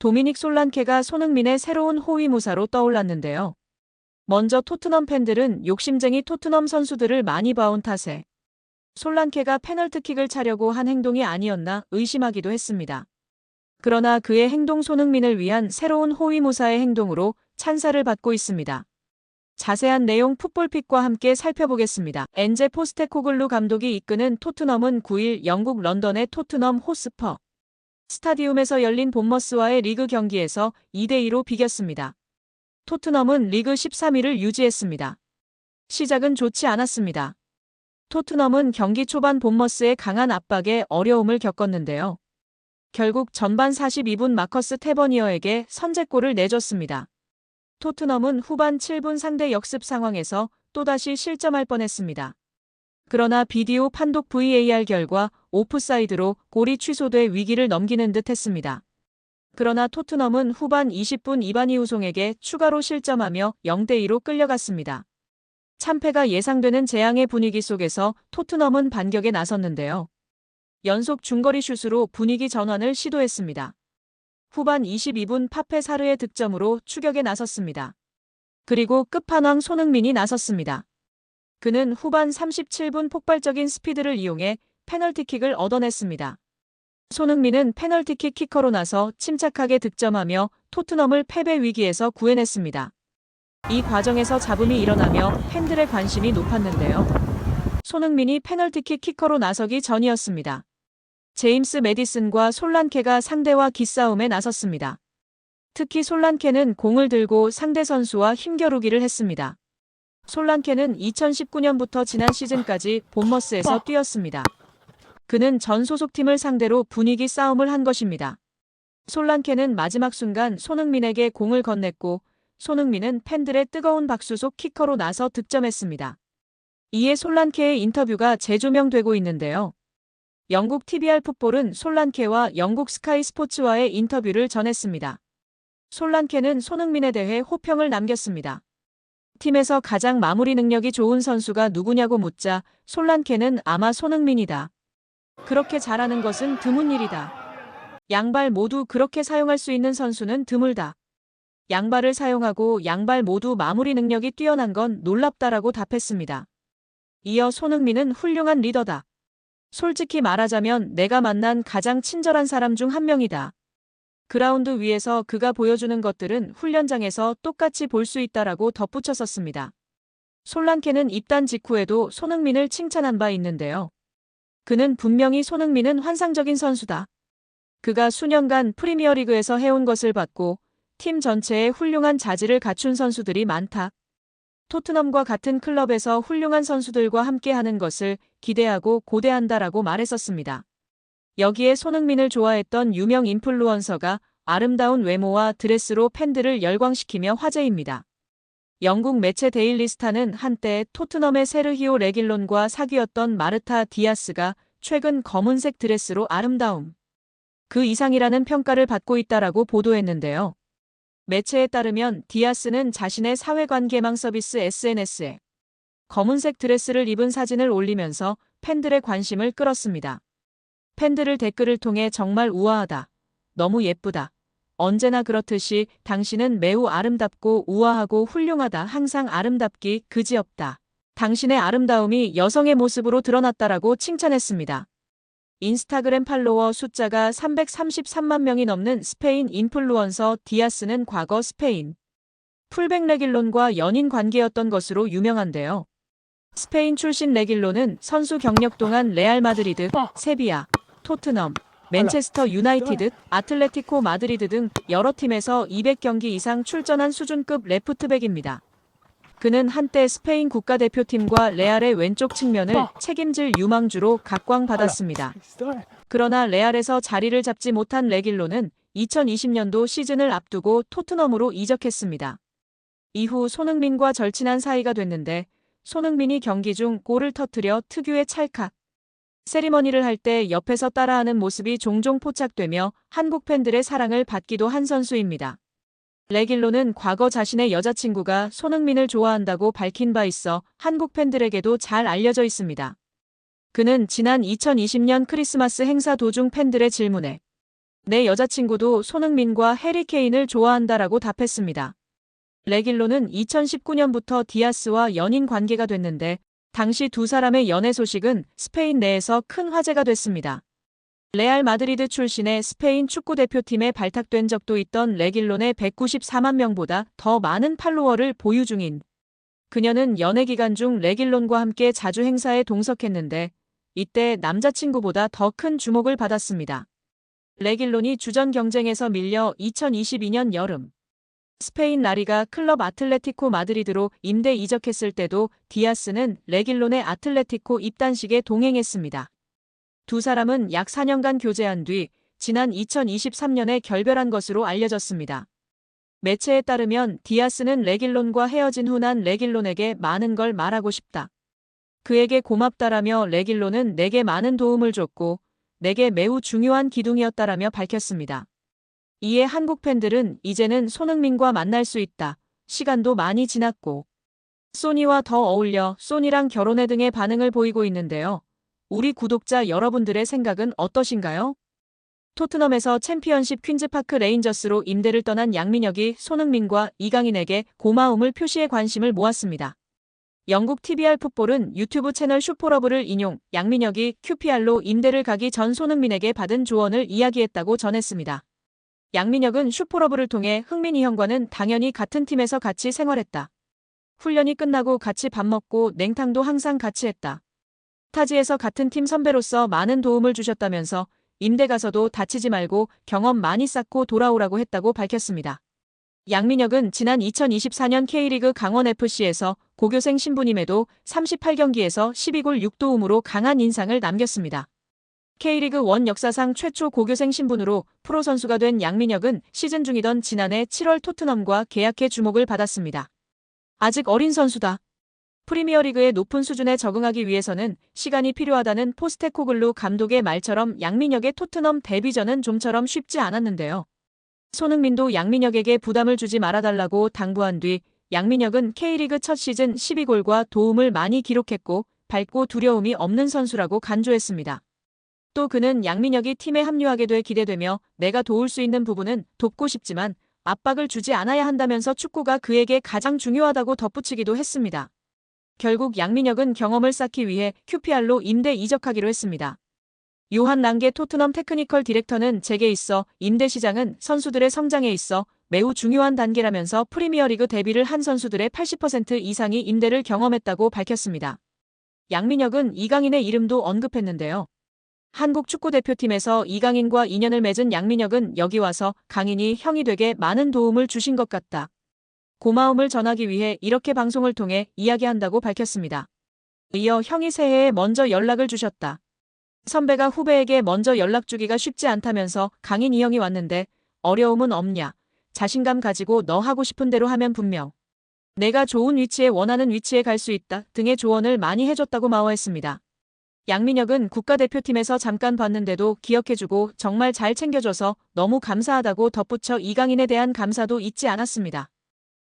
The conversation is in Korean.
도미닉 솔란케가 손흥민의 새로운 호위무사로 떠올랐는데요. 먼저 토트넘 팬들은 욕심쟁이 토트넘 선수들을 많이 봐온 탓에 솔란케가 페널티킥을 차려고 한 행동이 아니었나 의심하기도 했습니다. 그러나 그의 행동 손흥민을 위한 새로운 호위무사의 행동으로 찬사를 받고 있습니다. 자세한 내용 풋볼픽과 함께 살펴보겠습니다. 엔제 포스테코글루 감독이 이끄는 토트넘은 9일 영국 런던의 토트넘 호스퍼 스타디움에서 열린 본머스와의 리그 경기에서 2대2로 비겼습니다. 토트넘은 리그 13위를 유지했습니다. 시작은 좋지 않았습니다. 토트넘은 경기 초반 본머스의 강한 압박에 어려움을 겪었는데요. 결국 전반 42분 마커스 태버니어에게 선제골을 내줬습니다. 토트넘은 후반 7분 상대 역습 상황에서 또다시 실점할 뻔했습니다. 그러나 비디오 판독 VAR 결과 오프사이드로 골이 취소돼 위기를 넘기는 듯 했습니다. 그러나 토트넘은 후반 20분 이바니 우송에게 추가로 실점하며 0대2로 끌려갔습니다. 참패가 예상되는 재앙의 분위기 속에서 토트넘은 반격에 나섰는데요. 연속 중거리 슛으로 분위기 전환을 시도했습니다. 후반 22분 파페 사르의 득점으로 추격에 나섰습니다. 그리고 끝판왕 손흥민이 나섰습니다. 그는 후반 37분 폭발적인 스피드를 이용해 페널티킥을 얻어냈습니다. 손흥민은 페널티킥 키커로 나서 침착하게 득점하며 토트넘을 패배 위기에서 구해냈습니다. 이 과정에서 잡음이 일어나며 팬들의 관심이 높았는데요. 손흥민이 페널티킥 키커로 나서기 전이었습니다. 제임스 매디슨과 솔란케가 상대와 기싸움에 나섰습니다. 특히 솔란케는 공을 들고 상대 선수와 힘겨루기를 했습니다. 솔란케는 2019년부터 지난 시즌까지 본머스에서 뛰었습니다. 그는 전 소속팀을 상대로 분위기 싸움을 한 것입니다. 솔란케는 마지막 순간 손흥민에게 공을 건넸고 손흥민은 팬들의 뜨거운 박수 속 키커로 나서 득점했습니다. 이에 솔란케의 인터뷰가 재조명되고 있는데요. 영국 TVR 풋볼은 솔란케와 영국 스카이 스포츠와의 인터뷰를 전했습니다. 솔란케는 손흥민에 대해 호평을 남겼습니다. 팀에서 가장 마무리 능력이 좋은 선수가 누구냐고 묻자 솔란케는 아마 손흥민이다. 그렇게 잘하는 것은 드문 일이다. 양발 모두 그렇게 사용할 수 있는 선수는 드물다. 양발을 사용하고 양발 모두 마무리 능력이 뛰어난 건 놀랍다라고 답했습니다. 이어 손흥민은 훌륭한 리더다. 솔직히 말하자면 내가 만난 가장 친절한 사람 중 한 명이다. 그라운드 위에서 그가 보여주는 것들은 훈련장에서 똑같이 볼 수 있다라고 덧붙였었습니다. 솔란케는 입단 직후에도 손흥민을 칭찬한 바 있는데요. 그는 분명히 손흥민은 환상적인 선수다. 그가 수년간 프리미어리그에서 해온 것을 봤고 팀 전체에 훌륭한 자질을 갖춘 선수들이 많다. 토트넘과 같은 클럽에서 훌륭한 선수들과 함께하는 것을 기대하고 고대한다라고 말했었습니다. 여기에 손흥민을 좋아했던 유명 인플루언서가 아름다운 외모와 드레스로 팬들을 열광시키며 화제입니다. 영국 매체 데일리 스타는 한때 토트넘의 세르히오 레길론과 사귀었던 마르타 디아스가 최근 검은색 드레스로 아름다움 그 이상이라는 평가를 받고 있다라고 보도했는데요. 매체에 따르면 디아스는 자신의 사회관계망 서비스 SNS에 검은색 드레스를 입은 사진을 올리면서 팬들의 관심을 끌었습니다. 팬들을 댓글을 통해 정말 우아하다. 너무 예쁘다. 언제나 그렇듯이 당신은 매우 아름답고 우아하고 훌륭하다. 항상 아름답기 그지없다. 당신의 아름다움이 여성의 모습으로 드러났다라고 칭찬했습니다. 인스타그램 팔로워 숫자가 333만 명이 넘는 스페인 인플루언서 디아스는 과거 스페인 풀백 레길론과 연인 관계였던 것으로 유명한데요. 스페인 출신 레길론은 선수 경력 동안 레알 마드리드, 세비야, 토트넘, 맨체스터 유나이티드, 아틀레티코 마드리드 등 여러 팀에서 200경기 이상 출전한 수준급 레프트백입니다. 그는 한때 스페인 국가대표팀과 레알의 왼쪽 측면을 책임질 유망주로 각광받았습니다. 그러나 레알에서 자리를 잡지 못한 레길로는 2020년도 시즌을 앞두고 토트넘으로 이적했습니다. 이후 손흥민과 절친한 사이가 됐는데 손흥민이 경기 중 골을 터뜨려 특유의 찰칵 세리머니를 할 때 옆에서 따라하는 모습이 종종 포착되며 한국 팬들의 사랑을 받기도 한 선수입니다. 레길로는 과거 자신의 여자친구가 손흥민을 좋아한다고 밝힌 바 있어 한국 팬들에게도 잘 알려져 있습니다. 그는 지난 2020년 크리스마스 행사 도중 팬들의 질문에 내 여자친구도 손흥민과 해리 케인을 좋아한다라고 답했습니다. 레길론은 2019년부터 디아스와 연인 관계가 됐는데 당시 두 사람의 연애 소식은 스페인 내에서 큰 화제가 됐습니다. 레알 마드리드 출신의 스페인 축구대표팀에 발탁된 적도 있던 레길론의 194만 명보다 더 많은 팔로워를 보유 중인 그녀는 연애 기간 중 레길론과 함께 자주 행사에 동석했는데 이때 남자친구보다 더 큰 주목을 받았습니다. 레길론이 주전 경쟁에서 밀려 2022년 여름 스페인 라리가 클럽 아틀레티코 마드리드로 임대 이적했을 때도 디아스는 레길론의 아틀레티코 입단식에 동행했습니다. 두 사람은 약 4년간 교제한 뒤 지난 2023년에 결별한 것으로 알려졌습니다. 매체에 따르면 디아스는 레길론과 헤어진 후 난 레길론에게 많은 걸 말하고 싶다. 그에게 고맙다라며 레길론은 내게 많은 도움을 줬고 내게 매우 중요한 기둥이었다라며 밝혔습니다. 이에 한국 팬들은 이제는 손흥민과 만날 수 있다. 시간도 많이 지났고 소니와 더 어울려 소니랑 결혼해 등의 반응을 보이고 있는데요. 우리 구독자 여러분들의 생각은 어떠신가요? 토트넘에서 챔피언십 퀸즈파크 레인저스로 임대를 떠난 양민혁이 손흥민과 이강인에게 고마움을 표시해 관심을 모았습니다. 영국 TVR 풋볼은 유튜브 채널 슈퍼러브를 인용 양민혁이 QPR로 임대를 가기 전 손흥민에게 받은 조언을 이야기했다고 전했습니다. 양민혁은 슈퍼러브를 통해 흥민이 형과는 당연히 같은 팀에서 같이 생활했다. 훈련이 끝나고 같이 밥 먹고 냉탕도 항상 같이 했다. 타지에서 같은 팀 선배로서 많은 도움을 주셨다면서 임대 가서도 다치지 말고 경험 많이 쌓고 돌아오라고 했다고 밝혔습니다. 양민혁은 지난 2024년 K리그 강원FC에서 고교생 신분임에도 38경기에서 12골 6도움으로 강한 인상을 남겼습니다. K리그 1 역사상 최초 고교생 신분으로 프로 선수가 된 양민혁은 시즌 중이던 지난해 7월 토트넘과 계약해 주목을 받았습니다. 아직 어린 선수다. 프리미어리그의 높은 수준에 적응하기 위해서는 시간이 필요하다는 포스테코글루 감독의 말처럼 양민혁의 토트넘 데뷔전은 좀처럼 쉽지 않았는데요. 손흥민도 양민혁에게 부담을 주지 말아달라고 당부한 뒤 양민혁은 K리그 첫 시즌 12골과 도움을 많이 기록했고 밝고 두려움이 없는 선수라고 간주했습니다. 또 그는 양민혁이 팀에 합류하게 돼 기대되며 내가 도울 수 있는 부분은 돕고 싶지만 압박을 주지 않아야 한다면서 축구가 그에게 가장 중요하다고 덧붙이기도 했습니다. 결국 양민혁은 경험을 쌓기 위해 QPR로 임대 이적하기로 했습니다. 요한 랑게 토트넘 테크니컬 디렉터는 제게 있어 임대 시장은 선수들의 성장에 있어 매우 중요한 단계라면서 프리미어리그 데뷔를 한 선수들의 80% 이상이 임대를 경험했다고 밝혔습니다. 양민혁은 이강인의 이름도 언급했는데요. 한국 축구대표팀에서 이강인과 인연을 맺은 양민혁은 여기 와서 강인이 형이 되게 많은 도움을 주신 것 같다. 고마움을 전하기 위해 이렇게 방송을 통해 이야기한다고 밝혔습니다. 이어 형이 새해에 먼저 연락을 주셨다. 선배가 후배에게 먼저 연락 주기가 쉽지 않다면서 강인 이 형이 왔는데 어려움은 없냐. 자신감 가지고 너 하고 싶은 대로 하면 분명 내가 좋은 위치에 원하는 위치에 갈 수 있다 등의 조언을 많이 해줬다고 마워했습니다. 양민혁은 국가대표팀에서 잠깐 봤는데도 기억해주고 정말 잘 챙겨줘서 너무 감사하다고 덧붙여 이강인에 대한 감사도 잊지 않았습니다.